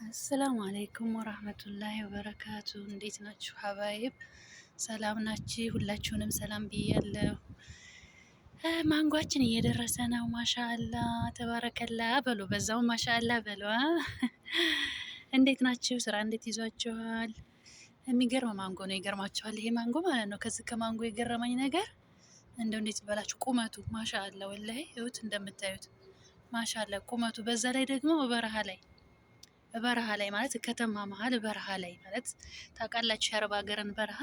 አሰላሙ አለይኩም ወራህመቱላሂ ወበረካቱ። እንዴት ናችሁ ሀባይብ? ሰላም ናችሁ? ሁላችሁንም ሰላም ብያለሁ። ማንጓችን እየደረሰ ነው። ማሻአላ ተባረከላ በሉ፣ በዛው ማሻአላ በሉ። እንዴት ናችሁ? ስራ እንዴት ይዟችኋል? የሚገርም ማንጎ ነው። ይገርማችኋል? ይሄ ማንጎ ማለት ነው። ከዚህ ከማንጎ የገረመኝ ነገር እንደው እንዴት ይበላችሁ፣ ቁመቱ ማሻአላ ወላሂ፣ እዩት እንደምታዩት ማሻአላ ቁመቱ። በዛ ላይ ደግሞ በረሃ ላይ ማለት ከተማ መሀል በረሃ ላይ ማለት ታውቃላችሁ፣ የአረብ ሀገርን በረሃ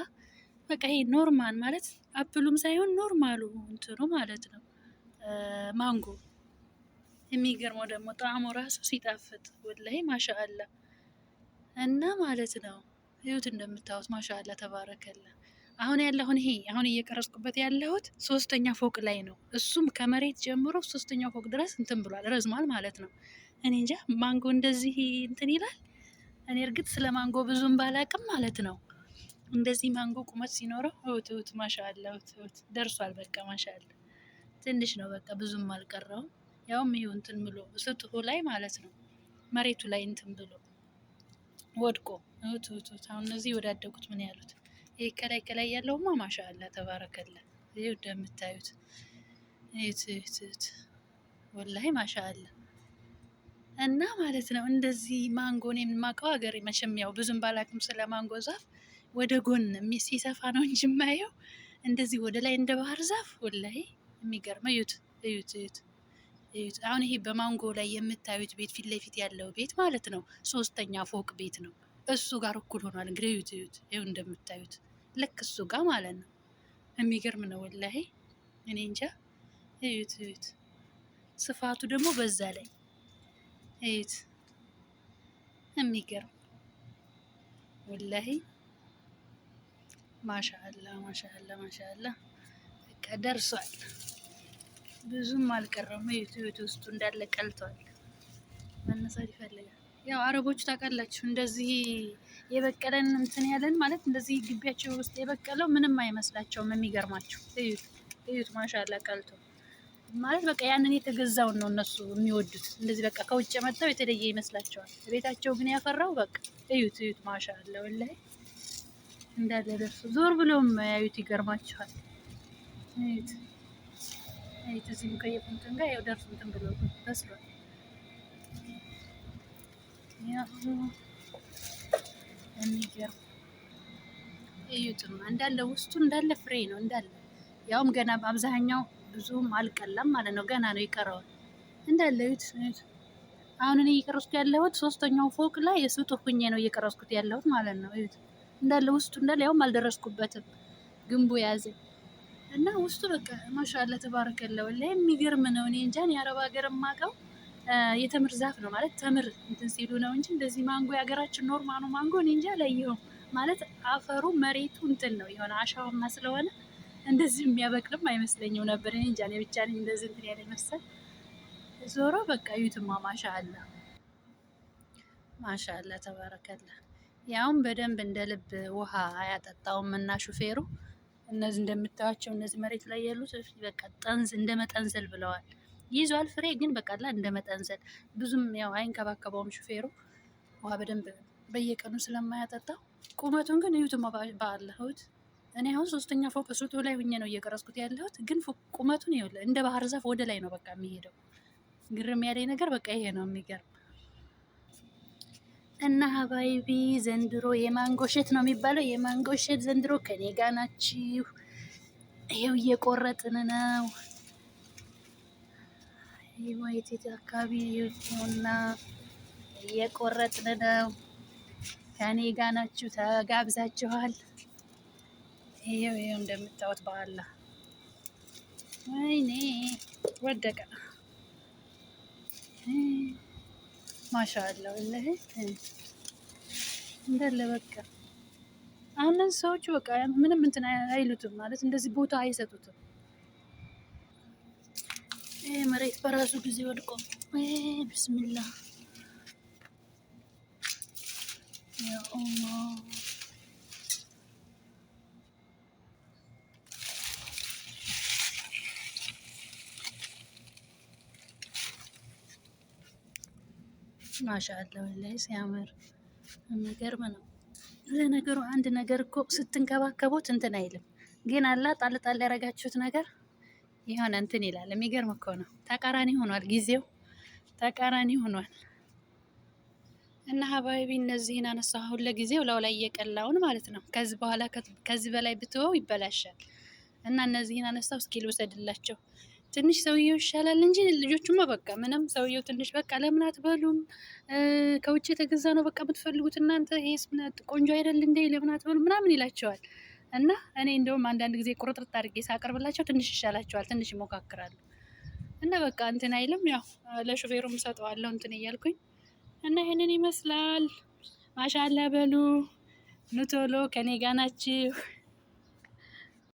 በቃ ይሄ ኖርማል ማለት አፕሉም ሳይሆን ኖርማሉ እንትኑ ማለት ነው ማንጎ። የሚገርመው ደግሞ ጣዕሙ ራሱ ሲጣፍጥ ወላሂ ማሻአላ። እና ማለት ነው ይሁት እንደምታዩት ማሻአላ ተባረከላ። አሁን እየቀረጽኩበት ያለሁት ሶስተኛ ፎቅ ላይ ነው። እሱም ከመሬት ጀምሮ ሶስተኛው ፎቅ ድረስ እንትን ብሏል፣ ረዝሟል ማለት ነው። እኔ እንጃ ማንጎ እንደዚህ እንትን ይላል። እኔ እርግጥ ስለ ማንጎ ብዙም ባላቅም ማለት ነው እንደዚህ ማንጎ ቁመት ሲኖረው እውት ማሻአላ እውት ደርሷል። በቃ ማሻአላ ትንሽ ነው በቃ ብዙም አልቀረውም። ያውም ይሄው እንትን ብሎ ስጥሁ ላይ ማለት ነው መሬቱ ላይ እንትን ብሎ ወድቆ እውት። አሁን እነዚህ ወዳደጉት ምን ያሉት ይሄ ከላይ ከላይ ያለውማ ማሻአላ ተባረከላ። ይሄው እንደምታዩት እዩት ወላሂ ማሻአላ። እና ማለት ነው እንደዚህ ማንጎን የማውቀው ሀገር መቼም ያው ብዙም ባላቅም ስለ ማንጎ ዛፍ ወደ ጎን ሲሰፋ ነው እንጂ የማየው እንደዚህ ወደ ላይ እንደ ባህር ዛፍ ወላሂ የሚገርመው። እዩት። አሁን ይሄ በማንጎ ላይ የምታዩት ቤት ፊት ለፊት ያለው ቤት ማለት ነው ሶስተኛ ፎቅ ቤት ነው። እሱ ጋር እኩል ሆኗል። እንግዲህ እዩት እንደምታዩት ልክ እሱ ጋር ማለት ነው። የሚገርም ነው ወላሂ እኔ እንጃ። እዩት ስፋቱ ደግሞ በዛ ላይ እዩት። የሚገርም ወላሂ ማሻአላ በቃ ደርሷል። ብዙም አልቀረም። እዩት ውስጡ እንዳለ ቀልቷል። መነሳት ይፈልጋል። ያው አረቦቹ ታውቃላችሁ እንደዚህ የበቀለን እንትን ያለን ማለት እንደዚህ ግቢያቸው ውስጥ የበቀለው ምንም አይመስላቸውም። የሚገርማችሁ እዩት ማሻአላ ቀልቶ ማለት በቃ ያንን የተገዛውን ነው እነሱ የሚወዱት። እንደዚህ በቃ ከውጭ መጥተው የተለየ ይመስላቸዋል። ቤታቸው ግን ያፈራው በቃ እዩት ማሻአላ ወላሂ እንዳለ ደርሶ ዞር ብለውም ያዩት ይገርማቸዋል። እዩት እዚህም ከየቁንጥን ጋር ያው ደርሶ እንትን ብሎ በስሏል። ያው የሚገርም እዩትማ እንዳለ ውስጡ እንዳለ ፍሬ ነው እንዳለ። ያውም ገና በአብዛኛው ብዙም አልቀላም ማለት ነው። ገና ነው ይቀረዋል እንዳለ እዩት። አሁን እኔ እየቀረስኩት ያለሁት ሶስተኛው ፎቅ ላይ የስጡ ሁኜ ነው እየቀረስኩት ያለሁት ማለት ነው። እዩት እንዳለ ውስጡ እንዳለ ያውም አልደረስኩበትም ግንቡ ያዘ እና ውስጡ በቃ ማሻአላ ተባረከላ ወላሂ የሚገርም ነው። እኔ እንጃ የአረብ ሀገር የማውቀው የተምር ዛፍ ነው ማለት ተምር እንትን ሲሉ ነው እንጂ እንደዚህ ማንጎ የሀገራችን ኖርማኑ ማንጎ እኔ እንጃ አላየሁም። ማለት አፈሩ መሬቱ እንትን ነው የሆነ አሸዋማ ስለሆነ እንደዚህ የሚያበቅልም አይመስለኝም ነበር። እኔ እንጃ ብቻ ነኝ እንደዚህ እንትን ያለ መሰል ዞሮ በቃ እዩትማ ማሻአላ ተባረከላ። ያውም በደንብ እንደ ልብ ውሃ አያጠጣውም እና ሹፌሩ እነዚህ እንደምታዩቸው እነዚህ መሬት ላይ ያሉት በቃ እንደ መጠንዘል ብለዋል። ይዟል ፍሬ ግን በቃላ እንደ መጠንዘል ብዙም ያው አይንከባከበውም ሹፌሩ ውሃ በደንብ በየቀኑ ስለማያጠጣው። ቁመቱን ግን እዩትማ ባለሁት እኔ አሁን ሶስተኛ ፎቅ ሱጡ ላይ ሁኜ ነው እየቀረስኩት ያለሁት። ግን ቁመቱን ይኸውልህ እንደ ባህር ዛፍ ወደ ላይ ነው በቃ የሚሄደው። ግርም ያለኝ ነገር በቃ ይሄ ነው የሚገርም። እና ሀባይቢ ዘንድሮ የማንጎ እሸት ነው የሚባለው። የማንጎ እሸት ዘንድሮ ከኔ ጋር ናችሁ። ይኸው እየቆረጥን ነው። የት አካባቢ ነውና እየቆረጥን ነው። ከኔ ጋር ናችሁ፣ ተጋብዛችኋል። ይኸው እንደምታዩት በኋላ ወይኔ ወደቀ። ማሻአላ ወላሂ እንዳለ በቃ አሁን እነዚህ ሰዎቹ በቃ ምንም እንትን አይሉትም ማለት እንደዚህ ቦታ አይሰጡትም። መሬት በራሱ ጊዜ ወድቆ ቢስሚላህ ያ አላህ ማሻአላ ወላሂ ሲያምር የሚገርም ነው። ለነገሩ አንድ ነገር እኮ ስትንከባከቡት እንትን አይልም፣ ግን አላ ጣል ጣል ያረጋችሁት ነገር የሆነ እንትን ይላል። የሚገርም እኮ ነው። ተቃራኒ ሆኗል፣ ጊዜው ተቃራኒ ሆኗል። እና ሀባይቢ እነዚህን አነሳሁን ለጊዜው ላው ላይ እየቀላውን ማለት ነው። ከዚህ በኋላ ከዚህ በላይ ብትወው ይበላሻል። እና እነዚህን አነሳው እስኪ ልውሰድላቸው። ትንሽ ሰውየው ይሻላል እንጂ ልጆቹማ በቃ ምንም ሰውየው ትንሽ በቃ ለምን አትበሉም? ከውጭ የተገዛ ነው በቃ የምትፈልጉት እናንተ፣ ይሄስ ቆንጆ አይደል እንዴ? ለምን አትበሉም ምናምን ይላቸዋል። እና እኔ እንደውም አንዳንድ ጊዜ ቁርጥርጥ አድርጌ ሳቀርብላቸው ትንሽ ይሻላቸዋል፣ ትንሽ ይሞካክራሉ። እና በቃ እንትን አይልም። ያው ለሹፌሩም ሰጠዋለሁ እንትን እያልኩኝ እና ይሄንን ይመስላል። ማሻአላ በሉ ኑ ቶሎ ከኔ ጋር ናችሁ።